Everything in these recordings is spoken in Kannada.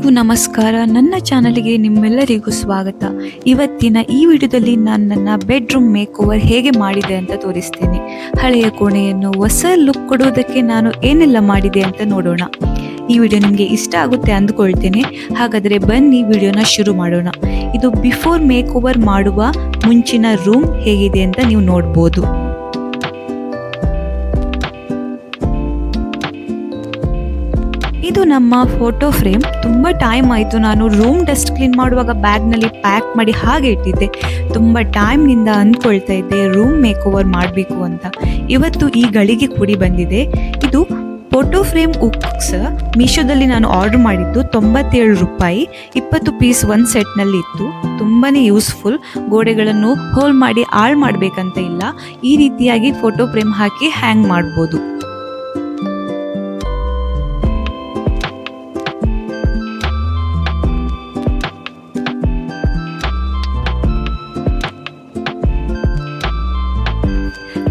ಎಲ್ಲರಿಗೂ ನಮಸ್ಕಾರ. ನನ್ನ ಚಾನಲ್ಗೆ ನಿಮ್ಮೆಲ್ಲರಿಗೂ ಸ್ವಾಗತ. ಇವತ್ತಿನ ಈ ವಿಡಿಯೋದಲ್ಲಿ ನಾನು ನನ್ನ ಬೆಡ್ರೂಮ್ ಮೇಕ್ ಓವರ್ ಹೇಗೆ ಮಾಡಿದೆ ಅಂತ ತೋರಿಸ್ತೇನೆ. ಹಳೆಯ ಕೋಣೆಯನ್ನು ಹೊಸ ಲುಕ್ ಕೊಡುವುದಕ್ಕೆ ನಾನು ಏನೆಲ್ಲ ಮಾಡಿದೆ ಅಂತ ನೋಡೋಣ. ಈ ವಿಡಿಯೋ ನಿಮಗೆ ಇಷ್ಟ ಆಗುತ್ತೆ ಅಂದ್ಕೊಳ್ತೇನೆ. ಹಾಗಾದರೆ ಬನ್ನಿ ವಿಡಿಯೋನ ಶುರು ಮಾಡೋಣ. ಇದು ಬಿಫೋರ್ ಮೇಕ್ ಓವರ್ ಮಾಡುವ ಮುಂಚಿನ ರೂಮ್ ಹೇಗಿದೆ ಅಂತ ನೀವು ನೋಡ್ಬೋದು. ಇದು ನಮ್ಮ ಫೋಟೋ ಫ್ರೇಮ್. ತುಂಬ ಟೈಮ್ ಆಯಿತು, ನಾನು ರೂಮ್ ಡಸ್ಟ್ ಕ್ಲೀನ್ ಮಾಡುವಾಗ ಬ್ಯಾಗ್ನಲ್ಲಿ ಪ್ಯಾಕ್ ಮಾಡಿ ಹಾಗೆ ಇಟ್ಟಿದ್ದೆ. ತುಂಬ ಟೈಮ್ನಿಂದ ಅಂದ್ಕೊಳ್ತಾ ಇದ್ದೆ ರೂಮ್ ಮೇಕ್ ಓವರ್ ಮಾಡಬೇಕು ಅಂತ. ಇವತ್ತು ಈ ಗಳಿಗೆ ಕೂಡಿ ಬಂದಿದೆ. ಇದು ಫೋಟೋ ಫ್ರೇಮ್ ಉಕ್ಸ್ ಮೀಶೋದಲ್ಲಿ ನಾನು ಆರ್ಡರ್ ಮಾಡಿದ್ದು 97 ರೂಪಾಯಿ. 20 ಪೀಸ್ ಒಂದು ಸೆಟ್ನಲ್ಲಿ ಇತ್ತು. ತುಂಬಾ ಯೂಸ್ಫುಲ್. ಗೋಡೆಗಳನ್ನು ಹೋಲ್ ಮಾಡಿ ಹಾಳು ಮಾಡಬೇಕಂತ ಇಲ್ಲ. ಈ ರೀತಿಯಾಗಿ ಫೋಟೋ ಫ್ರೇಮ್ ಹಾಕಿ ಹ್ಯಾಂಗ್ ಮಾಡ್ಬೋದು.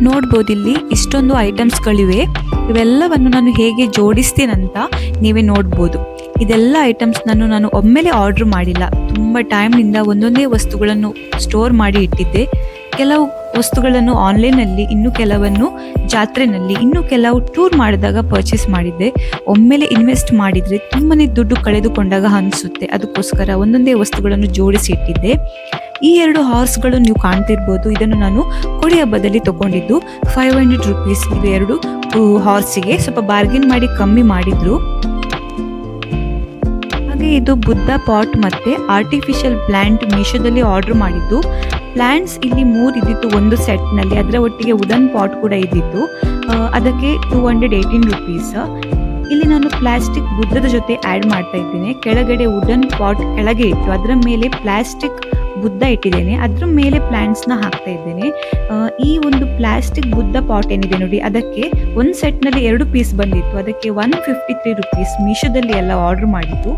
ನೋಡ್ಬೋದು ಇಲ್ಲಿ ಇಷ್ಟೊಂದು ಐಟಮ್ಸ್ಗಳಿವೆ. ಇವೆಲ್ಲವನ್ನು ನಾನು ಹೇಗೆ ಜೋಡಿಸ್ತೀನಂತ ನೀವೇ ನೋಡ್ಬೋದು. ಇದೆಲ್ಲ ಐಟಮ್ಸ್ನನ್ನು ನಾನು ಒಮ್ಮೆಲೆ ಆರ್ಡರ್ ಮಾಡಿಲ್ಲ. ತುಂಬ ಟೈಮ್ನಿಂದ ಒಂದೊಂದೇ ವಸ್ತುಗಳನ್ನು ಸ್ಟೋರ್ ಮಾಡಿ ಇಟ್ಟಿದ್ದೆ. ಕೆಲವು ವಸ್ತುಗಳನ್ನು ಆನ್ಲೈನಲ್ಲಿ, ಇನ್ನು ಕೆಲವನ್ನು ಜಾತ್ರೆನಲ್ಲಿ, ಇನ್ನು ಕೆಲವು ಟೂರ್ ಮಾಡಿದಾಗ ಪರ್ಚೇಸ್ ಮಾಡಿದ್ದೆ. ಒಮ್ಮೆಲೆ ಇನ್ವೆಸ್ಟ್ ಮಾಡಿದರೆ ತುಂಬನೇ ದುಡ್ಡು ಕಳೆದುಕೊಂಡಾಗ ಅನಿಸುತ್ತೆ. ಅದಕ್ಕೋಸ್ಕರ ಒಂದೊಂದೇ ವಸ್ತುಗಳನ್ನು ಜೋಡಿಸಿ ಇಟ್ಟಿದ್ದೆ. ಈ 2 ಹಾರ್ಸ್ಗಳು ನೀವು ಕಾಣ್ತಿರ್ಬೋದು. ಇದನ್ನು ನಾನು ಕೊಡಿ ಹಬ್ಬದಲ್ಲಿ ತಗೊಂಡಿದ್ದು 500 ರೂಪೀಸ್. ಇದು 2 ಹಾರ್ಸಿಗೆ ಸ್ವಲ್ಪ ಬಾರ್ಗೇನ್ ಮಾಡಿ ಕಮ್ಮಿ ಮಾಡಿದ್ರು. ಹಾಗೆ ಇದು ಬುದ್ಧ ಪಾಟ್ ಮತ್ತೆ ಆರ್ಟಿಫಿಷಿಯಲ್ ಪ್ಲಾಂಟ್ ಮೀಶೋದಲ್ಲಿ ಆರ್ಡರ್ ಮಾಡಿದ್ದು. ಪ್ಲಾಂಟ್ಸ್ ಇಲ್ಲಿ 3 ಇದ್ದಿತ್ತು ಒಂದು ಸೆಟ್ನಲ್ಲಿ. ಅದರ ಒಟ್ಟಿಗೆ ವುಡನ್ ಪಾಟ್ ಕೂಡ ಇದ್ದಿತ್ತು. ಅದಕ್ಕೆ 218 ರೂಪೀಸ್. ಇಲ್ಲಿ ನಾನು ಪ್ಲಾಸ್ಟಿಕ್ ಬುದ್ಧದ ಜೊತೆ ಆ್ಯಡ್ ಮಾಡ್ತಾ ಇದ್ದೇನೆ. ಕೆಳಗಡೆ ವುಡನ್ ಪಾಟ್ ಕೆಳಗೆ ಇಟ್ಟು ಅದರ ಮೇಲೆ ಪ್ಲಾಸ್ಟಿಕ್ ಬುದ್ಧ ಇಟ್ಟಿದ್ದೇನೆ. ಅದ್ರ ಮೇಲೆ ಪ್ಲಾಂಟ್ಸ್ನ ಹಾಕ್ತಾ ಇದ್ದೇನೆ. ಈ ಒಂದು ಪ್ಲಾಸ್ಟಿಕ್ ಬುದ್ಧ ಪಾಟ್ ಏನಿದೆ ನೋಡಿ, ಅದಕ್ಕೆ ಒಂದು ಸೆಟ್ನಲ್ಲಿ 2 ಪೀಸ್ ಬಂದಿತ್ತು. ಅದಕ್ಕೆ 153 ರೂಪೀಸ್. ಮೀಶೋದಲ್ಲಿ ಎಲ್ಲ ಆರ್ಡರ್ ಮಾಡಿದ್ದು.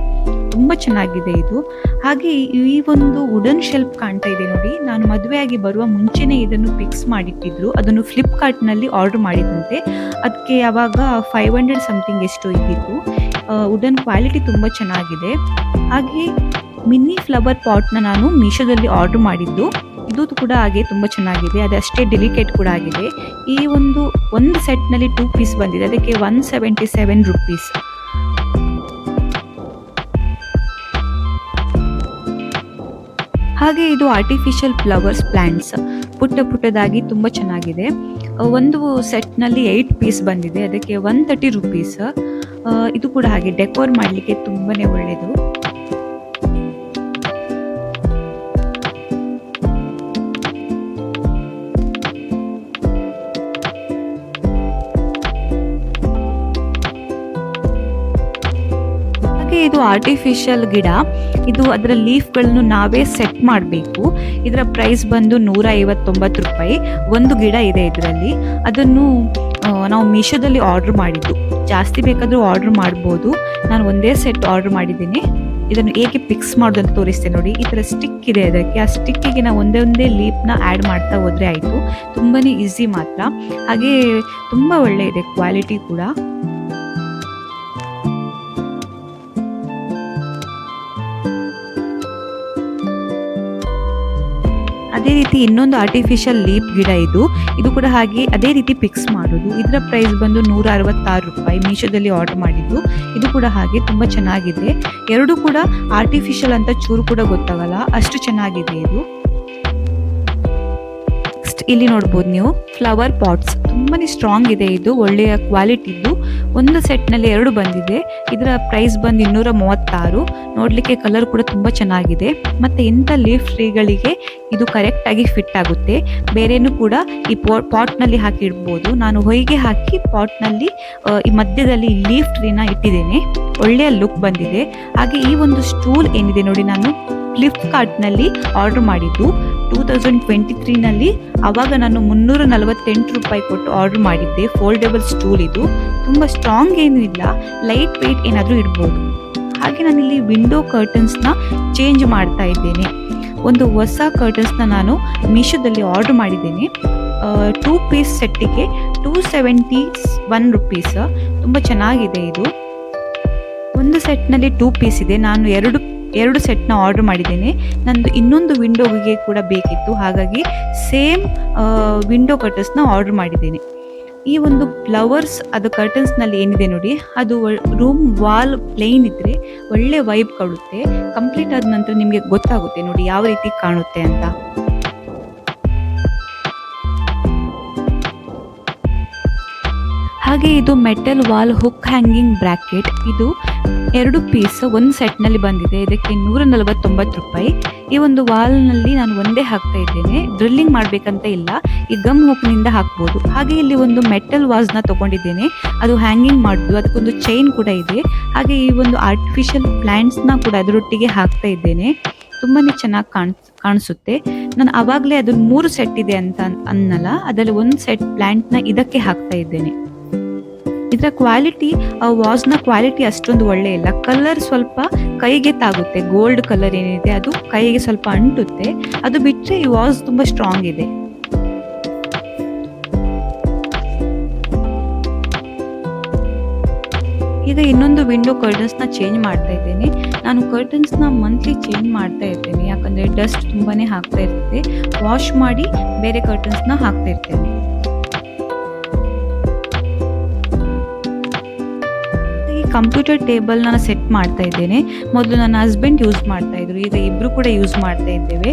ತುಂಬ ಚೆನ್ನಾಗಿದೆ ಇದು. ಹಾಗೆ ಈ ಒಂದು ವುಡನ್ ಶೆಲ್ಫ್ ಕಾಣ್ತಾ ಇದೆ ನೋಡಿ, ನಾನು ಮದುವೆಯಾಗಿ ಬರುವ ಮುಂಚೆನೇ ಇದನ್ನು ಫಿಕ್ಸ್ ಮಾಡಿಟ್ಟಿದ್ರು. ಅದನ್ನು ಫ್ಲಿಪ್ಕಾರ್ಟ್ನಲ್ಲಿ ಆರ್ಡರ್ ಮಾಡಿದಂತೆ. ಅದಕ್ಕೆ ಆವಾಗ 500 ಸಮಥಿಂಗ್ ಎಷ್ಟು ಇದ್ದಿತ್ತು. ವುಡನ್ ಕ್ವಾಲಿಟಿ ತುಂಬ ಚೆನ್ನಾಗಿದೆ. ಹಾಗೆ ಮಿನಿ ಫ್ಲವರ್ ಪಾಟ್ನ ನಾನು ಮೀಶೋದಲ್ಲಿ ಆರ್ಡರ್ ಮಾಡಿದ್ದು. ಇದು ಕೂಡ ಹಾಗೆ ತುಂಬ ಚೆನ್ನಾಗಿದೆ. ಅದಷ್ಟೇ ಡೆಲಿಕೇಟ್ ಕೂಡ ಆಗಿದೆ. ಈ ಒಂದು ಸೆಟ್ನಲ್ಲಿ 2 ಪೀಸ್ ಬಂದಿದೆ. ಅದಕ್ಕೆ 177 ರೂಪೀಸ್. ಹಾಗೆ ಇದು ಆರ್ಟಿಫಿಷಿಯಲ್ ಫ್ಲವರ್ಸ್ ಪ್ಲಾಂಟ್ಸ್ ಪುಟ್ಟದಾಗಿ ತುಂಬ ಚೆನ್ನಾಗಿದೆ. ಒಂದು ಸೆಟ್ನಲ್ಲಿ 8 ಪೀಸ್ ಬಂದಿದೆ. ಅದಕ್ಕೆ 130 ರೂಪೀಸ್. ಇದು ಕೂಡ ಹಾಗೆ ಡೆಕೋರ್ ಮಾಡಲಿಕ್ಕೆ ತುಂಬಾ ಒಳ್ಳೆಯದು. ಇದು ಆರ್ಟಿಫಿಷಿಯಲ್ ಗಿಡ. ಇದು ಅದರ ಲೀಫ್ಗಳನ್ನು ನಾವೇ ಸೆಟ್ ಮಾಡಬೇಕು. ಇದರ ಪ್ರೈಸ್ ಬಂದು 159 ರೂಪಾಯಿ. ಒಂದು ಗಿಡ ಇದೆ ಇದರಲ್ಲಿ. ಅದನ್ನು ನಾವು ಮೀಶೋದಲ್ಲಿ ಆರ್ಡರ್ ಮಾಡಿದ್ದು. ಜಾಸ್ತಿ ಬೇಕಾದರೂ ಆರ್ಡರ್ ಮಾಡ್ಬೋದು. ನಾನು ಒಂದೇ ಸೆಟ್ ಆರ್ಡರ್ ಮಾಡಿದ್ದೀನಿ. ಇದನ್ನು ಹೇಗೆ ಫಿಕ್ಸ್ ಮಾಡೋದು ಅಂತ ತೋರಿಸ್ತೇನೆ ನೋಡಿ. ಈ ಥರ ಸ್ಟಿಕ್ ಇದೆ ಅದಕ್ಕೆ. ಆ ಸ್ಟಿಕ್ಕಿಗೆ ನಾವು ಒಂದೇ ಲೀಫ್ನ ಆ್ಯಡ್ ಮಾಡ್ತಾ ಹೋದರೆ ಆಯಿತು. ತುಂಬಾ ಈಸಿ ಮಾತ್ರ. ಹಾಗೆ ತುಂಬ ಒಳ್ಳೆ ಇದೆ ಕ್ವಾಲಿಟಿ ಕೂಡ. ಅದೇ ರೀತಿ ಇನ್ನೊಂದು ಆರ್ಟಿಫಿಷಿಯಲ್ ಲೀಫ್ ಗಿಡ ಇದು ಕೂಡ ಹಾಗೆ ಅದೇ ರೀತಿ ಫಿಕ್ಸ್ ಮಾಡೋದು. ಇದರ ಪ್ರೈಸ್ ಬಂದು 166 ರೂಪಾಯಿ. ಮೀಶೋದಲ್ಲಿ ಆರ್ಡರ್ ಮಾಡಿದ್ದು. ಇದು ಕೂಡ ಹಾಗೆ ತುಂಬ ಚೆನ್ನಾಗಿದೆ. 2 ಕೂಡ ಆರ್ಟಿಫಿಷಿಯಲ್ ಅಂತ ಚೂರು ಕೂಡ ಗೊತ್ತಾಗಲ್ಲ, ಅಷ್ಟು ಚೆನ್ನಾಗಿದೆ ಇದು. ಇಲ್ಲಿ ನೋಡ್ಬೋದು ನೀವು ಫ್ಲವರ್ ಪಾಟ್ಸ್. ತುಂಬಾ ಸ್ಟ್ರಾಂಗ್ ಇದೆ ಇದು. ಒಳ್ಳೆಯ ಕ್ವಾಲಿಟಿದ್ದು. ಒಂದು ಸೆಟ್ನಲ್ಲಿ 2 ಬಂದಿದೆ. ಇದರ ಪ್ರೈಸ್ ಬಂದು 236. ನೋಡಲಿಕ್ಕೆ ಕಲರ್ ಕೂಡ ತುಂಬ ಚೆನ್ನಾಗಿದೆ. ಮತ್ತು ಇಂಥ ಲೀಫ್ ಟ್ರೀಗಳಿಗೆ ಇದು ಕರೆಕ್ಟಾಗಿ ಫಿಟ್ ಆಗುತ್ತೆ. ಬೇರೇನು ಕೂಡ ಈ ಪಾಟ್ನಲ್ಲಿ ಹಾಕಿ ಇಡ್ಬೋದು. ನಾನು ಹೊಯ್ಗೆ ಹಾಕಿ ಪಾಟ್ನಲ್ಲಿ ಈ ಮಧ್ಯದಲ್ಲಿ ಲೀಫ್ ಟ್ರೀನ ಇಟ್ಟಿದ್ದೇನೆ. ಒಳ್ಳೆಯ ಲುಕ್ ಬಂದಿದೆ. ಹಾಗೆ ಈ ಒಂದು ಸ್ಟೂಲ್ ಏನಿದೆ ನೋಡಿ, ನಾನು ಫ್ಲಿಪ್ಕಾರ್ಟ್ನಲ್ಲಿ ಆರ್ಡರ್ ಮಾಡಿದ್ದು 2023ನಲ್ಲಿ. ಆವಾಗ ನಾನು 348 ರೂಪಾಯಿ ಕೊಟ್ಟು ಆರ್ಡರ್ ಮಾಡಿದ್ದೆ. ಫೋಲ್ಡೇಬಲ್ ಸ್ಟೂಲ್ ಇದು. ತುಂಬ ಸ್ಟ್ರಾಂಗ್ ಏನೂ ಇಲ್ಲ, ಲೈಟ್ ವೆಯ್ಟ್ ಏನಾದರೂ ಇಡ್ಬೋದು. ಹಾಗೆ ನಾನಿಲ್ಲಿ ವಿಂಡೋ ಕರ್ಟನ್ಸ್ನ ಚೇಂಜ್ ಮಾಡ್ತಾ ಇದ್ದೇನೆ. ಒಂದು ಹೊಸ ಕರ್ಟನ್ಸ್ನ ನಾನು ಮೀಶೋದಲ್ಲಿ ಆರ್ಡರ್ ಮಾಡಿದ್ದೇನೆ. 2 ಪೀಸ್ ಸೆಟ್ಟಿಗೆ 271 ರೂಪೀಸ್. ತುಂಬ ಚೆನ್ನಾಗಿದೆ ಇದು. ಒಂದು ಸೆಟ್ನಲ್ಲಿ 2 ಪೀಸ್ ಇದೆ. ನಾನು ಎರಡು ಸೆಟ್ನ ಆರ್ಡರ್ ಮಾಡಿದ್ದೇನೆ. ನಂದು ಇನ್ನೊಂದು ವಿಂಡೋಗೆ ಕೂಡ ಬೇಕಿತ್ತು, ಹಾಗಾಗಿ ಸೇಮ್ ವಿಂಡೋ ಕರ್ಟನ್ಸ್ನ ಆರ್ಡರ್ ಮಾಡಿದ್ದೇನೆ. ಈ ಒಂದು ಫ್ಲವರ್ಸ್ ಅದು ಕರ್ಟನ್ಸ್ನಲ್ಲಿ ಏನಿದೆ ನೋಡಿ, ಅದು ರೂಮ್ ವಾಲ್ ಪ್ಲೇನ್ ಇದ್ದರೆ ಒಳ್ಳೆ ವೈಬ್ ಕೊಡುತ್ತೆ. ಕಂಪ್ಲೀಟ್ ಆದ ನಂತರ ನಿಮಗೆ ಗೊತ್ತಾಗುತ್ತೆ ನೋಡಿ ಯಾವ ರೀತಿ ಕಾಣುತ್ತೆ ಅಂತ. ಹಾಗೆ ಇದು metal wall hook hanging bracket. ಇದು 2 ಪೀಸ್ ಒಂದು ಸೆಟ್ನಲ್ಲಿ ಬಂದಿದೆ. ಇದಕ್ಕೆ 149 ರೂಪಾಯಿ. ಈ ಒಂದು ವಾಲ್ನಲ್ಲಿ ನಾನು ಒಂದೇ ಹಾಕ್ತಾ ಇದ್ದೇನೆ, ಡ್ರಿಲ್ಲಿಂಗ್ ಮಾಡಬೇಕಂತ ಇಲ್ಲ, ಈ ಗಮ್ ಹುಕ್ನಿಂದ ಹಾಕ್ಬೋದು. ಹಾಗೆ ಇಲ್ಲಿ ಒಂದು ಮೆಟಲ್ ವಾಸ್ನ ತೊಗೊಂಡಿದ್ದೇನೆ, ಅದು ಹ್ಯಾಂಗಿಂಗ್ ಮಾಡೋದು, ಅದಕ್ಕೊಂದು ಚೈನ್ ಕೂಡ ಇದೆ. ಹಾಗೆ ಈ ಒಂದು ಆರ್ಟಿಫಿಷಿಯಲ್ ಪ್ಲ್ಯಾಂಟ್ಸ್ನ ಕೂಡ ಅದರೊಟ್ಟಿಗೆ ಹಾಕ್ತಾ ಇದ್ದೇನೆ. ತುಂಬಾ ಚೆನ್ನಾಗಿ ಕಾಣಿಸುತ್ತೆ. ನಾನು ಆವಾಗಲೇ ಅದು 3 ಸೆಟ್ ಇದೆ ಅಂತ ಅನ್ನಲ್ಲ, ಅದರಲ್ಲಿ ಒಂದು ಸೆಟ್ ಪ್ಲ್ಯಾಂಟ್ನ ಇದಕ್ಕೆ ಹಾಕ್ತಾ ಇದ್ದೇನೆ. ಇದರ ಕ್ವಾಲಿಟಿ, ವಾಸ್ನ ಕ್ವಾಲಿಟಿ ಅಷ್ಟೊಂದು ಒಳ್ಳೆ ಇಲ್ಲ. ಕಲರ್ ಸ್ವಲ್ಪ ಕೈಗೆ ತಾಗುತ್ತೆ, ಗೋಲ್ಡ್ ಕಲರ್ ಏನಿದೆ ಅದು ಕೈಗೆ ಸ್ವಲ್ಪ ಅಂಟುತ್ತೆ. ಅದು ಬಿಟ್ಟರೆ ಈ ವಾಸ್ ತುಂಬ ಸ್ಟ್ರಾಂಗ್ ಇದೆ. ಈಗ ಇನ್ನೊಂದು ವಿಂಡೋ ಕರ್ಟನ್ಸ್ನ ಚೇಂಜ್ ಮಾಡ್ತಾ ಇದ್ದೇನೆ. ನಾನು ಕರ್ಟನ್ಸ್ನ ಮಂತ್ಲಿ ಚೇಂಜ್ ಮಾಡ್ತಾ ಇರ್ತೇನೆ, ಯಾಕಂದರೆ ಡಸ್ಟ್ ತುಂಬಾ ಹಾಕ್ತಾ ಇರ್ತದೆ. ವಾಶ್ ಮಾಡಿ ಬೇರೆ ಕರ್ಟನ್ಸ್ನ ಹಾಕ್ತಾ ಇರ್ತೇನೆ. ಕಂಪ್ಯೂಟರ್ ಟೇಬಲ್ ನಾನು ಸೆಟ್ ಮಾಡ್ತಾ ಇದ್ದೇನೆ. ಮೊದಲು ನನ್ನ ಹಸ್ಬೆಂಡ್ ಯೂಸ್ ಮಾಡ್ತಾ ಇದ್ರು, ಈಗ ಇಬ್ರು ಕೂಡ ಯೂಸ್ ಮಾಡ್ತಾ ಇದ್ದೇವೆ.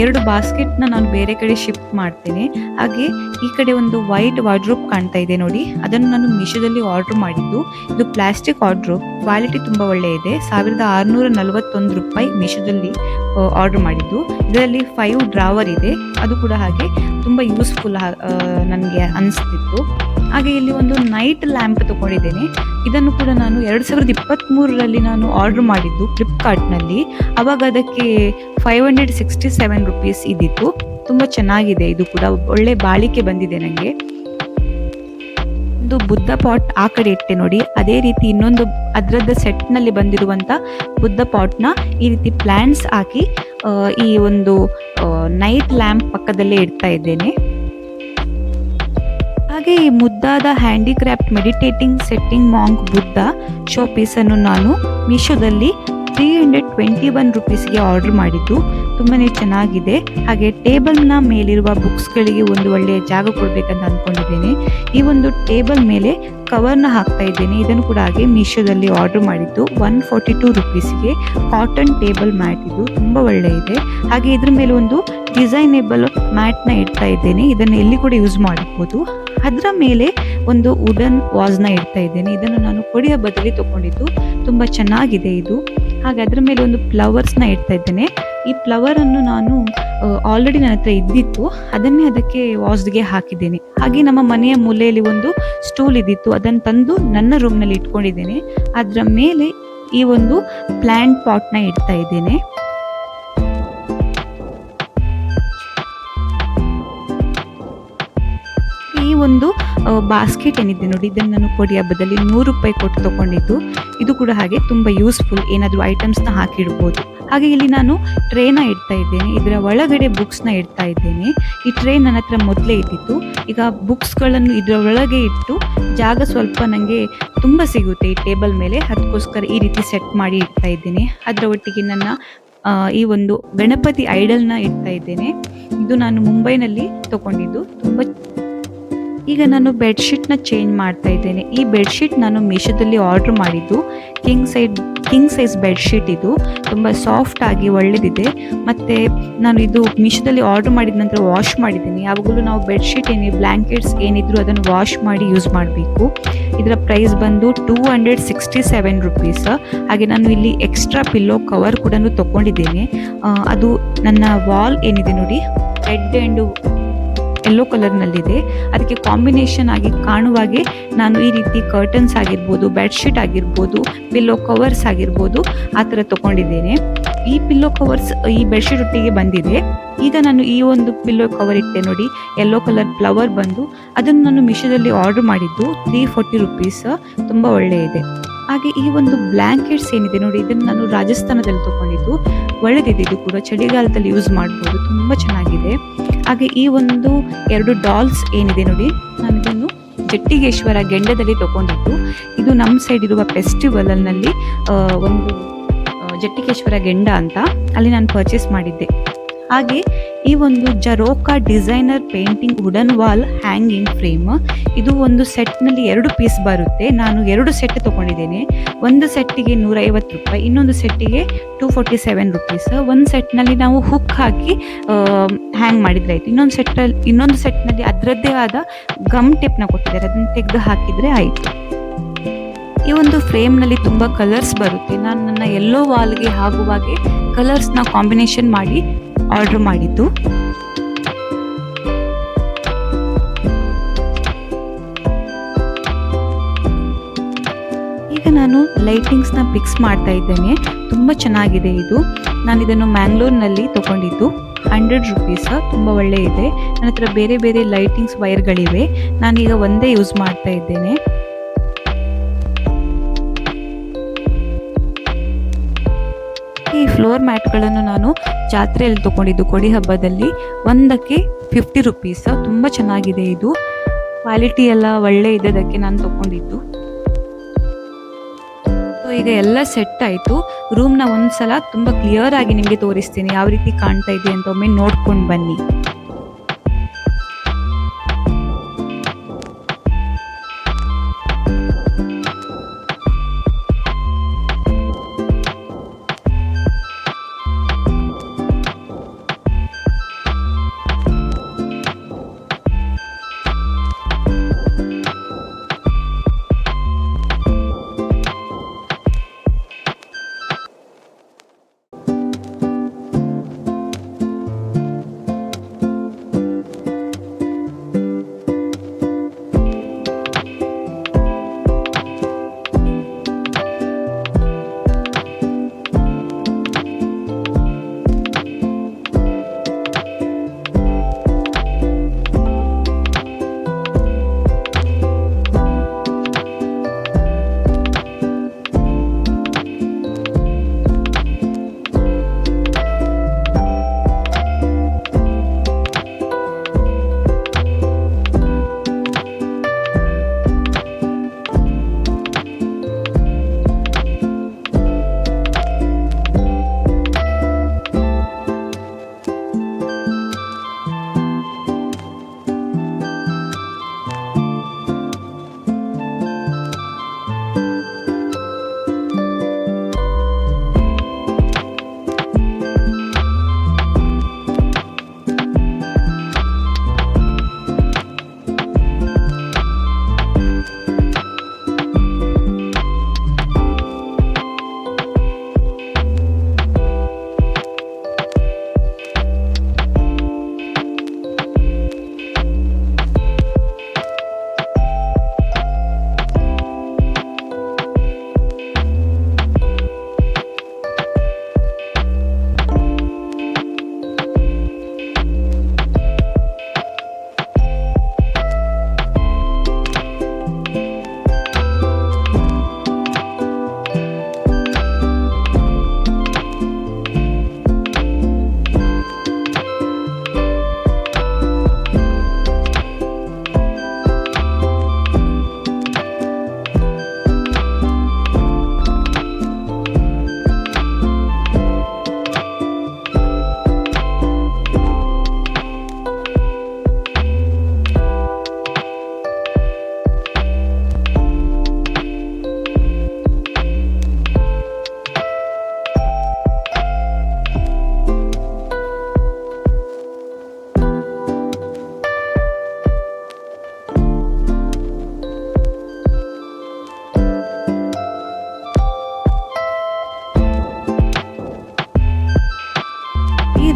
2 ಬಾಸ್ಕೆಟ್ನ ನಾನು ಬೇರೆ ಕಡೆ ಶಿಫ್ಟ್ ಮಾಡ್ತೇನೆ. ಹಾಗೆ ಈ ಕಡೆ ಒಂದು ವೈಟ್ ವಾರ್ಡ್ರೋಬ್ ಕಾಣ್ತಾ ಇದೆ ನೋಡಿ, ಅದನ್ನು ನಾನು ಮೀಶೋದಲ್ಲಿ ಆರ್ಡರ್ ಮಾಡಿದ್ದು. ಇದು ಪ್ಲಾಸ್ಟಿಕ್ ವಾರ್ಡ್ರೋಬ್, ಕ್ವಾಲಿಟಿ ತುಂಬ ಒಳ್ಳೆ ಇದೆ. 1641 ರೂಪಾಯಿ ಮೀಶೋದಲ್ಲಿ ಆರ್ಡರ್ ಮಾಡಿದ್ದು. ಇದರಲ್ಲಿ 5 ಡ್ರಾವರ್ ಇದೆ, ಅದು ಕೂಡ ಹಾಗೆ ತುಂಬ ಯೂಸ್ಫುಲ್ ನನಗೆ ಅನಿಸ್ತಿತ್ತು. ಹಾಗೆ ಇಲ್ಲಿ ಒಂದು ನೈಟ್ ಲ್ಯಾಂಪ್ ತಗೊಂಡಿದ್ದೇನೆ. ಇದನ್ನು ಕೂಡ ನಾನು 2023ರಲ್ಲಿ ನಾನು ಆರ್ಡರ್ ಮಾಡಿದ್ದು ಫ್ಲಿಪ್ಕಾರ್ಟ್ನಲ್ಲಿ. ಆವಾಗ ಅದಕ್ಕೆ 567 ರೂಪೀಸ್ ಇದ್ದಿತ್ತು. ತುಂಬ ಚೆನ್ನಾಗಿದೆ, ಇದು ಕೂಡ ಒಳ್ಳೆ ಬಾಳಿಕೆ ಬಂದಿದೆ ನನಗೆ. ಒಂದು ಬುದ್ಧ ಪಾಟ್ ಆ ಕಡೆ ಇಟ್ಟೆ ನೋಡಿ, ಅದೇ ರೀತಿ ಇನ್ನೊಂದು ಅದರದ್ದು ಸೆಟ್ನಲ್ಲಿ ಬಂದಿರುವಂಥ ಬುದ್ಧ ಪಾಟ್ನ ಈ ರೀತಿ ಪ್ಲ್ಯಾಂಟ್ಸ್ ಹಾಕಿ ಈ ಒಂದು ನೈಟ್ ಲ್ಯಾಂಪ್ ಪಕ್ಕದಲ್ಲೇ ಇಡ್ತಾ ಇದ್ದೇನೆ. ಹಾಗೆ ಈ ಮುದ್ದಾದ handicraft meditating setting monk Buddha show ಪೀಸನ್ನು ನಾನು ಮೀಶೋದಲ್ಲಿ 321 ರೂಪೀಸ್ಗೆ ಆರ್ಡರ್ ಮಾಡಿದ್ದು. ತುಂಬಾ ಚೆನ್ನಾಗಿದೆ. ಹಾಗೆ ಟೇಬಲ್ನ ಮೇಲಿರುವ ಬುಕ್ಸ್ಗಳಿಗೆ ಒಂದು ಒಳ್ಳೆಯ ಜಾಗ ಕೊಡಬೇಕಂತ ಅಂದ್ಕೊಂಡಿದ್ದೇನೆ. ಈ ಒಂದು ಟೇಬಲ್ ಮೇಲೆ ಕವರ್ನ ಹಾಕ್ತಾ ಇದ್ದೇನೆ. ಇದನ್ನು ಕೂಡ ಹಾಗೆ ಮೀಶೋದಲ್ಲಿ ಆರ್ಡರ್ ಮಾಡಿದ್ದು 142 ರೂಪೀಸ್ಗೆ. ಕಾಟನ್ ಟೇಬಲ್ ಮ್ಯಾಟ್, ಇದು ತುಂಬ ಒಳ್ಳೆ ಇದೆ. ಹಾಗೆ ಇದ್ರ ಮೇಲೆ ಒಂದು ಡಿಸೈನೇಬಲ್ ಮ್ಯಾಟ್ನ ಇಡ್ತಾ ಇದ್ದೇನೆ. ಇದನ್ನು ಎಲ್ಲಿ ಕೂಡ ಯೂಸ್ ಮಾಡಬಹುದು. ಅದರ ಮೇಲೆ ಒಂದು ವುಡನ್ ವಾಸ್ನ ಇಡ್ತಾ ಇದ್ದೇನೆ. ಇದನ್ನು ನಾನು ಕೊಡಿಯ ಬದಲಿ ತಗೊಂಡಿದ್ದು, ತುಂಬ ಚೆನ್ನಾಗಿದೆ ಇದು. ಹಾಗೆ ಅದರ ಮೇಲೆ ಒಂದು ಫ್ಲವರ್ಸ್ನ ಇಡ್ತಾ ಇದ್ದೇನೆ. ಈ ಫ್ಲವರನ್ನು ನಾನು ಆಲ್ರೆಡಿ ನನ್ನ ಹತ್ರ ಇದ್ದಿತ್ತು, ಅದನ್ನೇ ಅದಕ್ಕೆ ವಾಸ್ಗೆ ಹಾಕಿದ್ದೇನೆ. ಹಾಗೆ ನಮ್ಮ ಮನೆಯ ಮೂಲೆಯಲ್ಲಿ ಒಂದು ಸ್ಟೂಲ್ ಇದ್ದಿತ್ತು, ಅದನ್ನು ತಂದು ನನ್ನ ರೂಮ್ನಲ್ಲಿ ಇಟ್ಕೊಂಡಿದ್ದೇನೆ. ಅದರ ಮೇಲೆ ಈ ಒಂದು ಪ್ಲ್ಯಾಂಟ್ ಪಾಟ್ನ ಇಡ್ತಾ ಇದ್ದೇನೆ. ಈ ಒಂದು ಬಾಸ್ಕೆಟ್ ಏನಿದೆ ನೋಡಿ, ಇದನ್ನು ನಾನು ಕೊಡಿಯ ಬದಲಿ 100 ರೂಪಾಯಿ ಕೊಟ್ಟು ತಗೊಂಡಿದ್ದು. ಇದು ಕೂಡ ಹಾಗೆ ತುಂಬ ಯೂಸ್ಫುಲ್, ಏನಾದರೂ ಐಟಮ್ಸ್ನ ಹಾಕಿಡ್ಬೋದು. ಹಾಗೆ ಇಲ್ಲಿ ನಾನು ಟ್ರೇನ ಇಡ್ತಾ ಇದ್ದೇನೆ, ಇದರ ಒಳಗಡೆ ಬುಕ್ಸ್ನ ಇಡ್ತಾ ಇದ್ದೇನೆ. ಈ ಟ್ರೇ ನನ್ನ ಹತ್ರ ಮೊದಲೇ ಇದ್ದಿತ್ತು. ಈಗ ಬುಕ್ಸ್ಗಳನ್ನು ಇದರ ಒಳಗೆ ಇಟ್ಟು ಜಾಗ ಸ್ವಲ್ಪ ನನಗೆ ತುಂಬ ಸಿಗುತ್ತೆ ಈ ಟೇಬಲ್ ಮೇಲೆ, ಅದಕ್ಕೋಸ್ಕರ ಈ ರೀತಿ ಸೆಟ್ ಮಾಡಿ ಇಡ್ತಾ ಇದ್ದೇನೆ. ಅದರ ಒಟ್ಟಿಗೆ ನನ್ನ ಈ ಒಂದು ಗಣಪತಿ ಐಡಲ್ನ ಇಡ್ತಾ ಇದ್ದೇನೆ. ಇದು ನಾನು ಮುಂಬೈನಲ್ಲಿ ತಗೊಂಡಿದ್ದು. ಈಗ ನಾನು ಬೆಡ್ಶೀಟ್ನ ಚೇಂಜ್ ಮಾಡ್ತಾ ಇದ್ದೇನೆ. ಈ ಬೆಡ್ಶೀಟ್ ನಾನು ಮೀಶೋದಲ್ಲಿ ಆರ್ಡರ್ ಮಾಡಿದ್ದು. ಕಿಂಗ್ ಸೈಜ್ ಬೆಡ್ಶೀಟ್, ಇದು ತುಂಬ ಸಾಫ್ಟ್ ಆಗಿ ಒಳ್ಳೆದಿದೆ. ಮತ್ತು ನಾನು ಇದು ಮೀಶೋದಲ್ಲಿ ಆರ್ಡರ್ ಮಾಡಿದ ನಂತರ ವಾಶ್ ಮಾಡಿದ್ದೀನಿ. ಯಾವಾಗಲೂ ನಾವು ಬೆಡ್ಶೀಟ್ ಬ್ಲ್ಯಾಂಕೆಟ್ಸ್ ಏನಿದ್ರು ಅದನ್ನು ವಾಶ್ ಮಾಡಿ ಯೂಸ್ ಮಾಡಬೇಕು. ಇದರ ಪ್ರೈಸ್ ಬಂದು 267 ರೂಪೀಸ್. ಹಾಗೆ ನಾನು ಇಲ್ಲಿ ಎಕ್ಸ್ಟ್ರಾ ಪಿಲ್ಲೋ ಕವರ್ ಕೂಡ ತೊಗೊಂಡಿದ್ದೇನೆ. ಅದು ನನ್ನ ವಾಲ್ ಏನಿದೆ ನೋಡಿ, ರೆಡ್ ಆ್ಯಂಡ್ ಯೆಲ್ಲೋ ಕಲರ್ನಲ್ಲಿದೆ. ಅದಕ್ಕೆ ಕಾಂಬಿನೇಷನ್ ಆಗಿ ಕಾಣುವಾಗೆ ನಾನು ಈ ರೀತಿ ಕರ್ಟನ್ಸ್ ಆಗಿರ್ಬೋದು, ಬೆಡ್ಶೀಟ್ ಆಗಿರ್ಬೋದು, ಪಿಲ್ಲೋ ಕವರ್ಸ್ ಆಗಿರ್ಬೋದು, ಆ ಥರ ತೊಗೊಂಡಿದ್ದೇನೆ. ಈ ಪಿಲ್ಲೋ ಕವರ್ಸ್ ಈ ಬೆಡ್ಶೀಟ್ ಒಟ್ಟಿಗೆ ಬಂದಿದೆ. ಈಗ ನಾನು ಈ ಒಂದು ಪಿಲ್ಲೋ ಕವರ್ ಇಟ್ಟೆ ನೋಡಿ, ಯೆಲ್ಲೋ ಕಲರ್ ಫ್ಲವರ್ ಬಂದು, ಅದನ್ನು ನಾನು ಮೀಶೋದಲ್ಲಿ ಆರ್ಡರ್ ಮಾಡಿದ್ದು 340 ರೂಪೀಸ್. ತುಂಬ ಒಳ್ಳೆಯದೆ. ಹಾಗೆ ಈ ಒಂದು ಬ್ಲ್ಯಾಂಕೆಟ್ಸ್ ಏನಿದೆ ನೋಡಿ, ಇದನ್ನು ನಾನು ರಾಜಸ್ಥಾನದಲ್ಲಿ ತೊಗೊಂಡಿದ್ದು. ಒಳ್ಳೆದಿದೆ, ಇದು ಕೂಡ ಚಳಿಗಾಲದಲ್ಲಿ ಯೂಸ್ ಮಾಡ್ಬೋದು, ತುಂಬ ಚೆನ್ನಾಗಿದೆ. ಹಾಗೆ ಈ ಒಂದು 2 ಡಾಲ್ಸ್ ಏನಿದೆ ನೋಡಿ, ನಾನು ಇದನ್ನು ಜಟ್ಟಿಗೇಶ್ವರ ಗೆಂಡದಲ್ಲಿ ತಗೊಂಡಿದ್ದು. ಇದು ನಮ್ಮ ಸೈಡ್ ಇರುವ ಫೆಸ್ಟಿವಲ್ನಲ್ಲಿ ಒಂದು ಜಟ್ಟಿಗೇಶ್ವರ ಗೆಂಡ ಅಂತ ಅಲ್ಲಿ ನಾನು ಪರ್ಚೇಸ್ ಮಾಡಿದ್ದೆ. ಹಾಗೆ ಈ ಒಂದು jharokha designer painting wooden wall hanging frame, ಇದು ಒಂದು ಸೆಟ್ನಲ್ಲಿ 2 ಪೀಸ್ ಬರುತ್ತೆ. ನಾನು 2 ಸೆಟ್ ತೊಗೊಂಡಿದ್ದೇನೆ. ಒಂದು ಸೆಟ್ಟಿಗೆ 150 ರೂಪಾಯಿ, ಇನ್ನೊಂದು ಸೆಟ್ಟಿಗೆ 247 ರುಪೀಸ್. ಒಂದು ಸೆಟ್ನಲ್ಲಿ ನಾವು ಹುಕ್ ಹಾಕಿ ಹ್ಯಾಂಗ್ ಮಾಡಿದ್ರಾಯ್ತು. ಇನ್ನೊಂದು ಸೆಟ್ನಲ್ಲಿ ಅದರದ್ದೇ ಆದ ಗಮ್ ಟೇಪ್ನ ಕೊಟ್ಟಿದ್ದಾರೆ, ಅದನ್ನು ತೆಗೆದು ಹಾಕಿದರೆ ಆಯಿತು. ಈ ಒಂದು ಫ್ರೇಮ್ನಲ್ಲಿ ತುಂಬ ಕಲರ್ಸ್ ಬರುತ್ತೆ. ನಾನು ನನ್ನ ಎಲ್ಲೋ ವಾಲ್ಗೆ ಆಗುವಾಗೆ ಕಲರ್ಸ್ನ ಕಾಂಬಿನೇಷನ್ ಮಾಡಿ ಆರ್ಡರ್ ಮಾಡಿದ್ದು. ಈಗ ನಾನು ಲೈಟಿಂಗ್ಸ್ನ ಫಿಕ್ಸ್ ಮಾಡ್ತಾ ಇದ್ದೇನೆ. ತುಂಬ ಚೆನ್ನಾಗಿದೆ ಇದು. ನಾನು ಇದನ್ನು ಮ್ಯಾಂಗ್ಳೂರ್ನಲ್ಲಿ ತಗೊಂಡಿದ್ದು. 100 ರುಪೀಸ್. ತುಂಬ ಒಳ್ಳೆ ಇದೆ. ನನ್ನ ಹತ್ರ ಬೇರೆ ಬೇರೆ ಲೈಟಿಂಗ್ಸ್ ವೈರ್ಗಳಿವೆ. ನಾನೀಗ ಒಂದೇ ಯೂಸ್ ಮಾಡ್ತಾ ಇದ್ದೇನೆ. ಈ ಫ್ಲೋರ್ ಮ್ಯಾಟ್ಗಳನ್ನು ನಾನು ಜಾತ್ರೆಯಲ್ಲಿ ತಗೊಂಡಿದ್ದು, ಕೊಡಿ ಹಬ್ಬದಲ್ಲಿ. ಒಂದಕ್ಕೆ 50 ರುಪೀಸ್. ತುಂಬ ಚೆನ್ನಾಗಿದೆ ಇದು. ಕ್ವಾಲಿಟಿ ಎಲ್ಲ ಒಳ್ಳೆ ಇದೆ, ಅದಕ್ಕೆ ನಾನು ತಗೊಂಡಿದ್ದು. ಸೊ ಈಗ ಎಲ್ಲ ಸೆಟ್ ಆಯಿತು. ರೂಮ್ನ ಒಂದ್ಸಲ ತುಂಬ ಕ್ಲಿಯರ್ ಆಗಿ ನಿಮಗೆ ತೋರಿಸ್ತೀನಿ, ಯಾವ ರೀತಿ ಕಾಣ್ತಾ ಇದೆ ಅಂತ ಒಮ್ಮೆ ನೋಡ್ಕೊಂಡು ಬನ್ನಿ.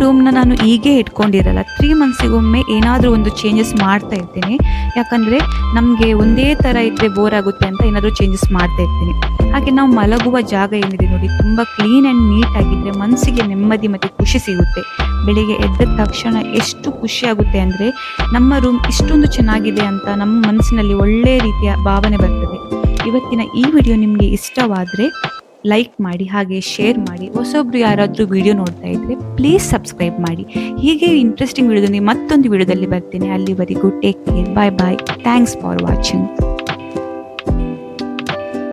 ರೂಮ್ನ ನಾನು ಹೀಗೆ ಇಟ್ಕೊಂಡಿರಲ್ಲ, 3 ಮಂತ್ಸಿಗೊಮ್ಮೆ ಏನಾದರೂ ಒಂದು ಚೇಂಜಸ್ ಮಾಡ್ತಾ ಇರ್ತೀನಿ. ಯಾಕಂದರೆ ನಮಗೆ ಒಂದೇ ಥರ ಇದ್ದರೆ ಬೋರ್ ಆಗುತ್ತೆ ಅಂತ ಏನಾದರೂ ಚೇಂಜಸ್ ಮಾಡ್ತಾ ಇರ್ತೀನಿ. ಹಾಗೆ ನಾವು ಮಲಗುವ ಜಾಗ ಏನಿದೆ ನೋಡಿ, ತುಂಬ ಕ್ಲೀನ್ ಆ್ಯಂಡ್ ನೀಟ್ ಆಗಿದ್ದರೆ ಮನಸ್ಸಿಗೆ ನೆಮ್ಮದಿ ಮತ್ತು ಖುಷಿ ಸಿಗುತ್ತೆ. ಬೆಳಿಗ್ಗೆ ಎದ್ದ ತಕ್ಷಣ ಎಷ್ಟು ಖುಷಿಯಾಗುತ್ತೆ ಅಂದರೆ ನಮ್ಮ ರೂಮ್ ಇಷ್ಟೊಂದು ಚೆನ್ನಾಗಿದೆ ಅಂತ ನಮ್ಮ ಮನಸ್ಸಿನಲ್ಲಿ ಒಳ್ಳೆಯ ರೀತಿಯ ಭಾವನೆ ಬರ್ತದೆ. ಇವತ್ತಿನ ಈ ವಿಡಿಯೋ ನಿಮಗೆ ಇಷ್ಟವಾದರೆ ಲೈಕ್ ಮಾಡಿ, ಹಾಗೆ ಶೇರ್ ಮಾಡಿ. ಹೊಸೊಬ್ರು ಯಾರಾದರೂ ವಿಡಿಯೋ ನೋಡ್ತಾ ಇದ್ರೆ ಪ್ಲೀಸ್ ಸಬ್ಸ್ಕ್ರೈಬ್ ಮಾಡಿ. ಹೀಗೆ ಇಂಟ್ರೆಸ್ಟಿಂಗ್ ವಿಡಿಯೋದಲ್ಲಿ ಮತ್ತೊಂದು ವಿಡಿಯೋದಲ್ಲಿ ಬರ್ತೀನಿ. ಅಲ್ಲಿವರೆಗೂ take care, bye bye. Thanks for watching.